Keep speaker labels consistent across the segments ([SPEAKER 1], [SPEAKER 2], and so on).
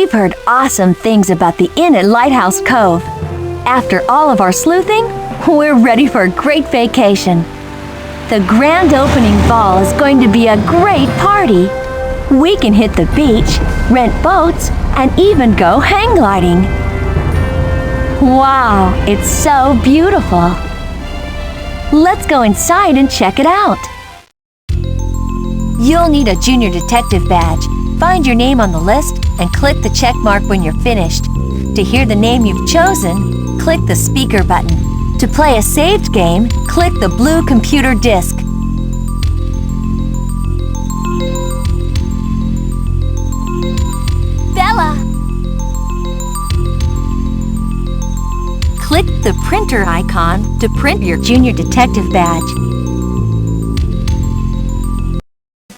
[SPEAKER 1] We've heard awesome things about the inn at Lighthouse Cove. After all of our sleuthing, we're ready for a great vacation. The grand opening ball is going to be a great party. We can hit the beach, rent boats, and even go hang gliding. Wow, it's so beautiful. Let's go inside and check it out. You'll need a junior detective badge. Find your name on the list and click the check mark when you're finished. To hear the name you've chosen, click the speaker button. To play a saved game, click the blue computer disc. Bella! Click the printer icon to print your junior detective badge.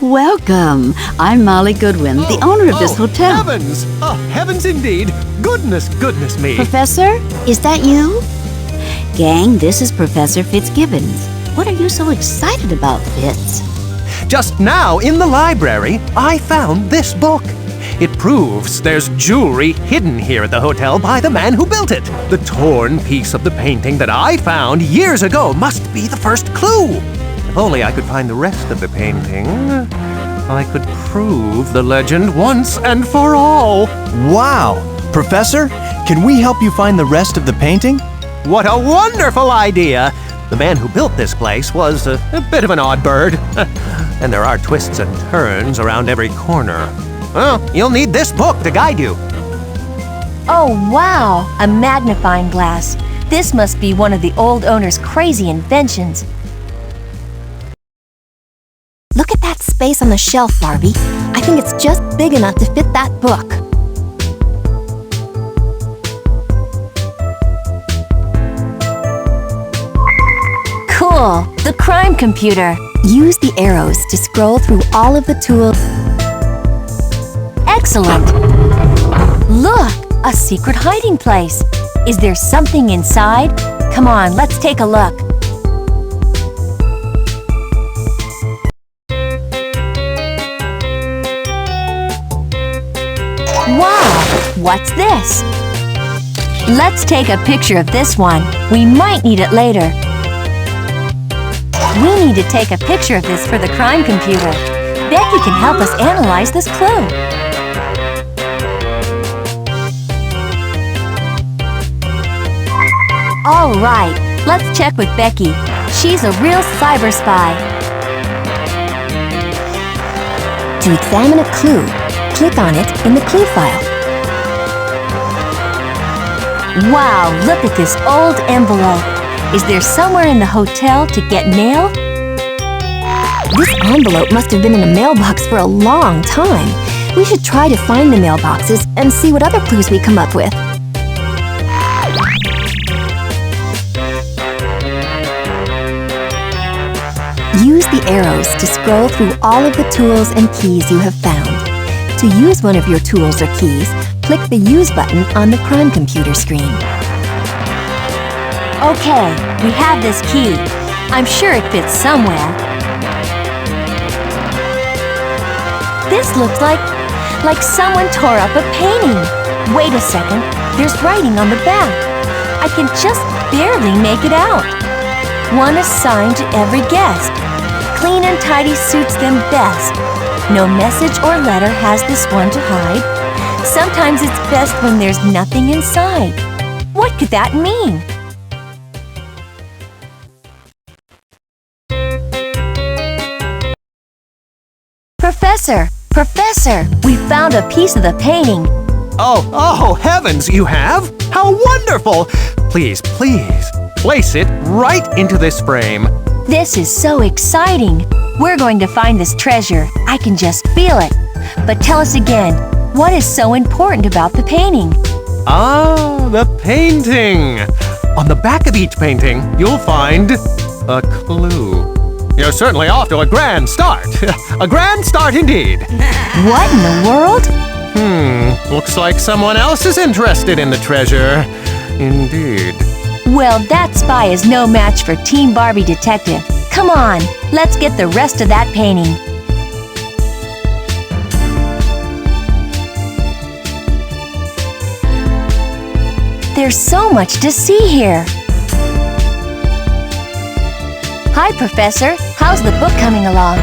[SPEAKER 2] Welcome. I'm Molly Goodwin, the owner of this hotel.
[SPEAKER 3] Heavens! Oh, heavens indeed! Goodness me!
[SPEAKER 2] Professor, is that you? Gang, this is Professor Fitzgibbons. What are you so excited about, Fitz?
[SPEAKER 3] Just now, in the library, I found this book. It proves there's jewelry hidden here at the hotel by the man who built it. The torn piece of the painting that I found years ago must be the first clue. If only I could find the rest of the painting, I could prove the legend once and for all.
[SPEAKER 4] Wow! Professor, can we help you find the rest of the painting?
[SPEAKER 3] What a wonderful idea! The man who built this place was a bit of an odd bird. And there are twists and turns around every corner. Well, you'll need this book to guide you.
[SPEAKER 1] Oh, wow! A magnifying glass. This must be one of the old owner's crazy inventions.
[SPEAKER 5] Look at that space on the shelf, Barbie. I think it's just big enough to fit that book.
[SPEAKER 1] Cool! The crime computer.
[SPEAKER 5] Use the arrows to scroll through all of the tools.
[SPEAKER 1] Excellent! Look! A secret hiding place. Is there something inside? Come on, let's take a look. Wow! What's this? Let's take a picture of this one. We might need it later. We need to take a picture of this for the crime computer. Becky can help us analyze this clue. All right, let's check with Becky. She's a real cyber spy.
[SPEAKER 5] To examine a clue, click on it in the clue file.
[SPEAKER 1] Wow, look at this old envelope. Is there somewhere in the hotel to get mail?
[SPEAKER 5] This envelope must have been in a mailbox for a long time. We should try to find the mailboxes and see what other clues we come up with. Use the arrows to scroll through all of the tools and keys you have found. To use one of your tools or keys, click the Use button on the crime computer screen.
[SPEAKER 1] Okay, we have this key. I'm sure it fits somewhere. This looks like someone tore up a painting. Wait a second, there's writing on the back. I can just barely make it out. One assigned to every guest. Clean and tidy suits them best. No message or letter has this one to hide. Sometimes it's best when there's nothing inside. What could that mean? Professor, we found a piece of the painting.
[SPEAKER 3] Oh, heavens, you have? How wonderful! Please, place it right into this frame.
[SPEAKER 1] This is so exciting. We're going to find this treasure. I can just feel it. But tell us again, what is so important about the painting?
[SPEAKER 3] Ah, the painting. On the back of each painting, you'll find a clue. You're certainly off to a grand start. A grand start indeed.
[SPEAKER 1] What in the world?
[SPEAKER 3] Looks like someone else is interested in the treasure. Indeed.
[SPEAKER 1] Well, that spy is no match for Team Barbie Detective. Come on, let's get the rest of that painting. There's so much to see here. Hi, Professor. How's the book coming along?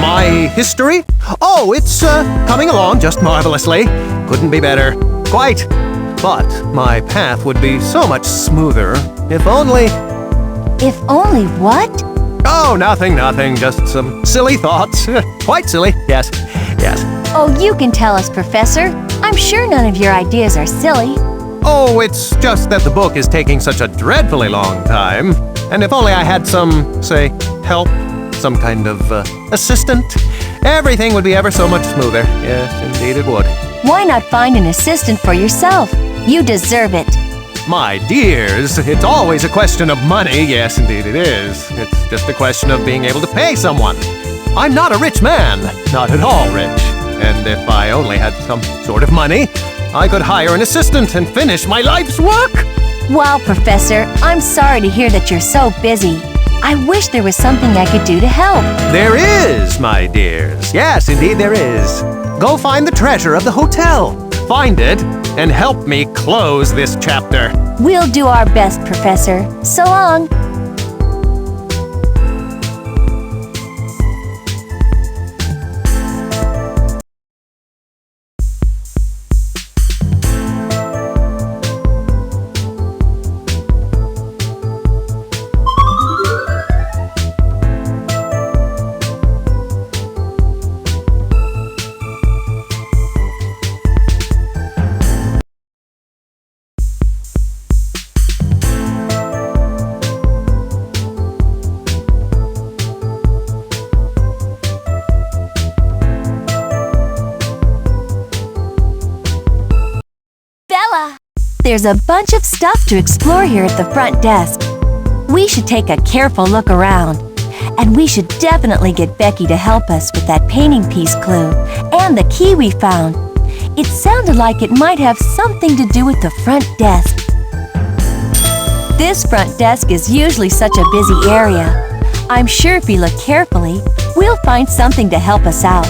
[SPEAKER 3] My history? Oh, it's coming along just marvelously. Couldn't be better. Quite. But my path would be so much smoother if only...
[SPEAKER 1] If only what?
[SPEAKER 3] Oh, nothing. Just some silly thoughts. Quite silly. Yes.
[SPEAKER 1] Oh, you can tell us, Professor. I'm sure none of your ideas are silly.
[SPEAKER 3] Oh, it's just that the book is taking such a dreadfully long time. And if only I had some, say, help, some kind of assistant, everything would be ever so much smoother. Yes, indeed it would.
[SPEAKER 1] Why not find an assistant for yourself? You deserve it.
[SPEAKER 3] My dears, it's always a question of money. Yes, indeed it is. It's just a question of being able to pay someone. I'm not a rich man, not at all rich. And if I only had some sort of money, I could hire an assistant and finish my life's work.
[SPEAKER 1] Wow, Professor, I'm sorry to hear that you're so busy. I wish there was something I could do to help.
[SPEAKER 3] There is, my dears. Yes, indeed there is. Go find the treasure of the hotel. Find it and help me close this chapter.
[SPEAKER 1] We'll do our best, Professor. So long. There's a bunch of stuff to explore here at the front desk. We should take a careful look around. And we should definitely get Becky to help us with that painting piece clue and the key we found. It sounded like it might have something to do with the front desk. This front desk is usually such a busy area. I'm sure if we look carefully, we'll find something to help us out.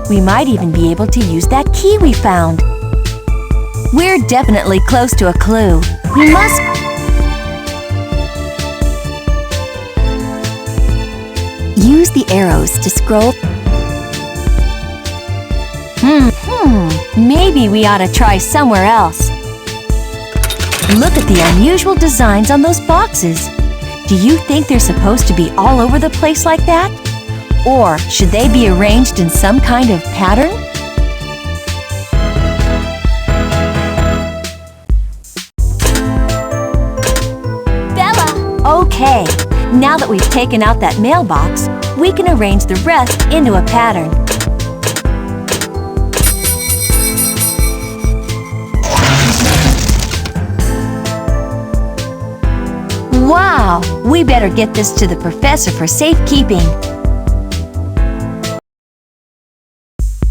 [SPEAKER 1] We might even be able to use that key we found. We're definitely close to a clue. We must...
[SPEAKER 5] Use the arrows to scroll.
[SPEAKER 1] Maybe we ought to try somewhere else. Look at the unusual designs on those boxes. Do you think they're supposed to be all over the place like that? Or should they be arranged in some kind of pattern? Okay, now that we've taken out that mailbox, we can arrange the rest into a pattern. Wow! We better get this to the professor for safekeeping.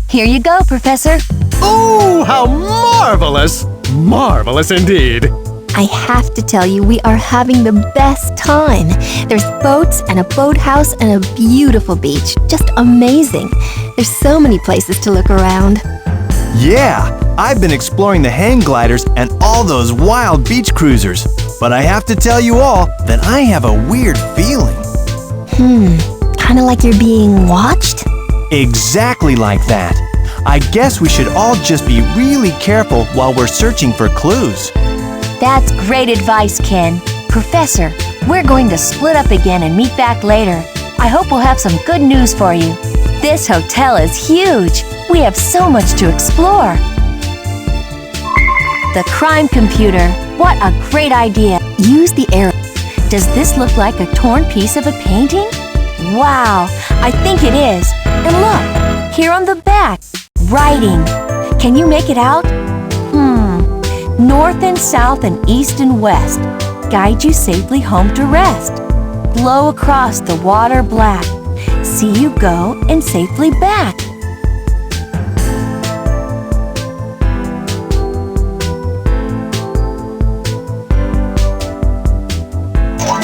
[SPEAKER 1] Here you go, Professor.
[SPEAKER 3] Oh, how marvelous! Marvelous indeed.
[SPEAKER 5] I have to tell you, we are having the best time. There's boats and a boathouse and a beautiful beach. Just amazing. There's so many places to look around.
[SPEAKER 4] Yeah, I've been exploring the hang gliders and all those wild beach cruisers. But I have to tell you all that I have a weird feeling.
[SPEAKER 5] Kind of like you're being watched?
[SPEAKER 4] Exactly like that. I guess we should all just be really careful while we're searching for clues.
[SPEAKER 1] That's great advice, Ken. Professor, we're going to split up again and meet back later. I hope we'll have some good news for you. This hotel is huge. We have so much to explore. The crime computer. What a great idea.
[SPEAKER 5] Use the arrow.
[SPEAKER 1] Does this look like a torn piece of a painting? Wow, I think it is. And look, here on the back, writing. Can you make it out? North and south and east and west, guide you safely home to rest. Glow across the water black, see you go and safely back.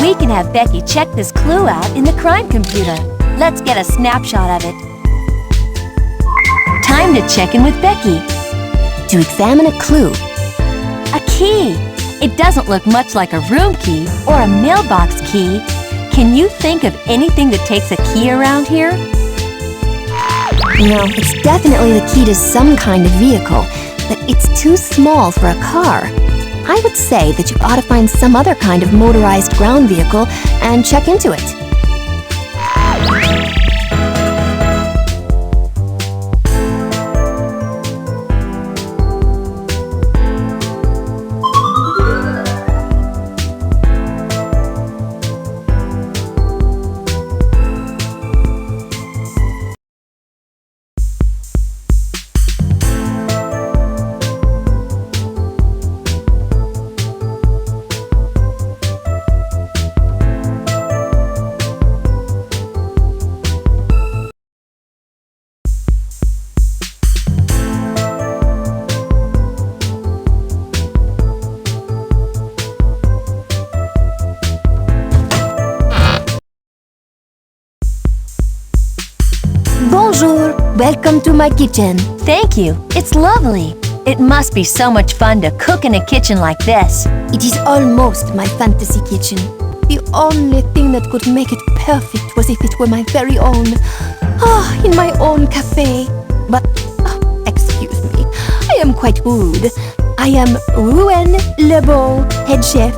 [SPEAKER 1] We can have Becky check this clue out in the crime computer. Let's get a snapshot of it. Time to check in with Becky.
[SPEAKER 5] To examine a clue,
[SPEAKER 1] A key. It doesn't look much like a room key or a mailbox key. Can you think of anything that takes a key around here?
[SPEAKER 5] No, it's definitely the key to some kind of vehicle, but it's too small for a car. I would say that you ought to find some other kind of motorized ground vehicle and check into it. Bonjour! Welcome to my kitchen.
[SPEAKER 1] Thank you. It's lovely. It must be so much fun to cook in a kitchen like this.
[SPEAKER 5] It is almost my fantasy kitchen. The only thing that could make it perfect was if it were my very own. In my own cafe. But, excuse me, I am quite rude. I am Rouen Lebeau, head chef.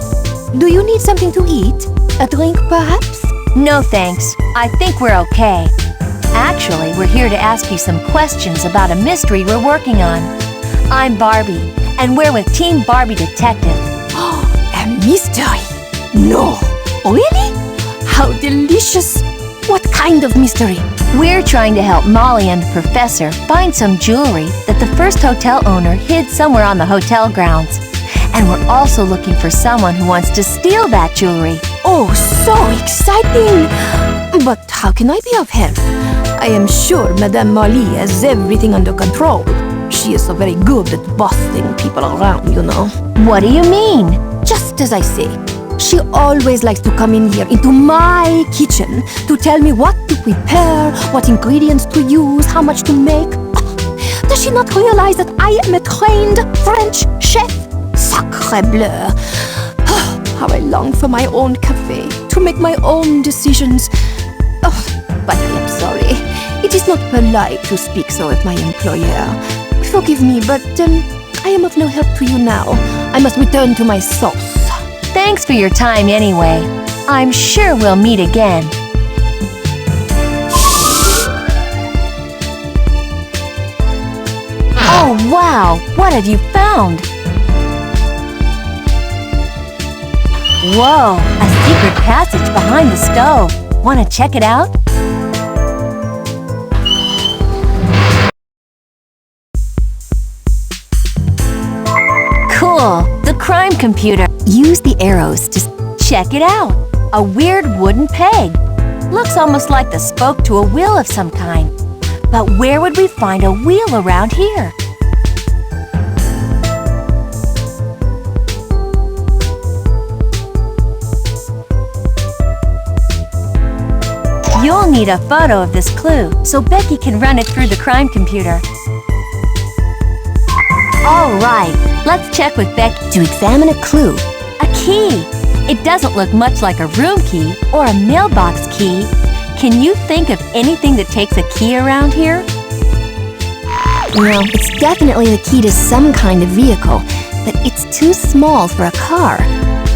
[SPEAKER 5] Do you need something to eat? A drink, perhaps?
[SPEAKER 1] No thanks. I think we're okay. Actually, we're here to ask you some questions about a mystery we're working on. I'm Barbie, and we're with Team Barbie Detective.
[SPEAKER 5] A mystery? No. Really? How delicious. What kind of mystery?
[SPEAKER 1] We're trying to help Molly and the professor find some jewelry that the first hotel owner hid somewhere on the hotel grounds. And we're also looking for someone who wants to steal that jewelry.
[SPEAKER 5] Oh, so exciting! But how can I be of help? I am sure Madame Molly has everything under control. She is so very good at bossing people around, you know.
[SPEAKER 1] What do you mean?
[SPEAKER 5] Just as I say. She always likes to come in here into my kitchen to tell me what to prepare, what ingredients to use, how much to make. Does she not realize that I am a trained French chef? Sacre bleu! How I long for my own cafe, to make my own decisions. But I am sorry. It is not polite to speak so of my employer. Forgive me, but I am of no help to you now. I must return to my sauce.
[SPEAKER 1] Thanks for your time anyway. I'm sure we'll meet again. Oh, wow! What have you found? Whoa! A secret passage behind the stove. Want to check it out? Cool! The crime computer.
[SPEAKER 5] Use the arrows to
[SPEAKER 1] Check it out! A weird wooden peg. Looks almost like the spoke to a wheel of some kind. But where would we find a wheel around here? You'll need a photo of this clue, so Becky can run it through the crime computer. All right, let's check with Becky
[SPEAKER 5] to examine a clue.
[SPEAKER 1] A key. It doesn't look much like a room key or a mailbox key. Can you think of anything that takes a key around here?
[SPEAKER 5] No, it's definitely the key to some kind of vehicle, but it's too small for a car.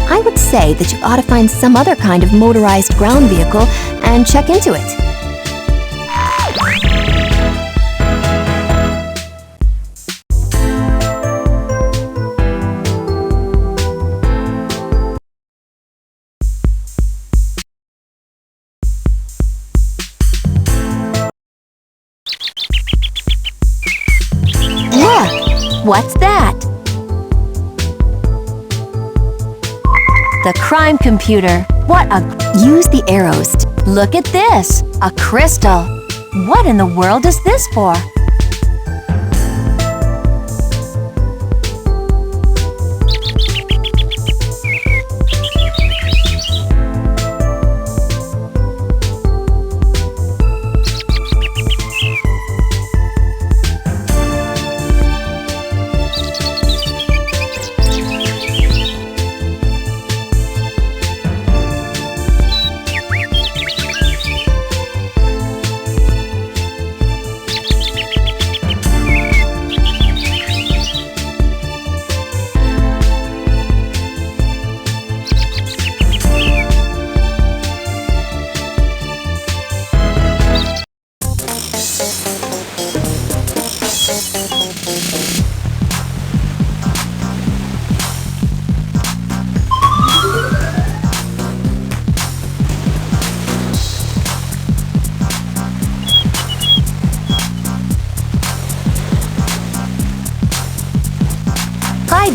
[SPEAKER 5] I would say that you ought to find some other kind of motorized ground vehicle and check into it.
[SPEAKER 1] Look! What's that? The crime computer. What a...
[SPEAKER 5] Use the arrows to
[SPEAKER 1] Look at this! A crystal! What in the world is this for?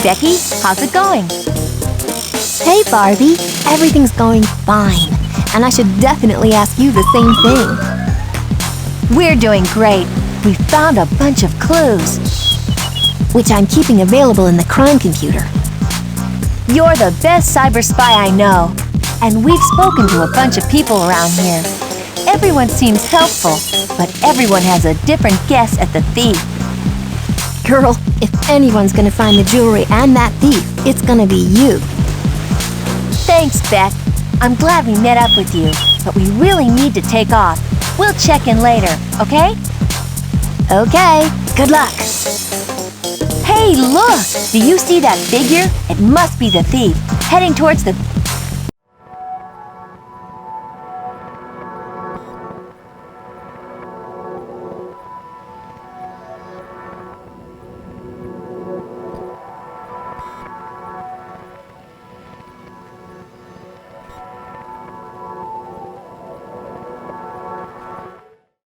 [SPEAKER 1] Becky, how's it going?
[SPEAKER 5] Hey, Barbie. Everything's going fine. And I should definitely ask you the same thing.
[SPEAKER 1] We're doing great. We found a bunch of clues.
[SPEAKER 5] Which I'm keeping available in the crime computer.
[SPEAKER 1] You're the best cyber spy I know. And we've spoken to a bunch of people around here. Everyone seems helpful, but everyone has a different guess at the thief.
[SPEAKER 5] Girl, if anyone's gonna find the jewelry and that thief, it's gonna be you.
[SPEAKER 1] Thanks, Beck. I'm glad we met up with you, but we really need to take off. We'll check in later, okay?
[SPEAKER 5] Okay, good luck.
[SPEAKER 1] Hey, look! Do you see that figure? It must be the thief, heading towards the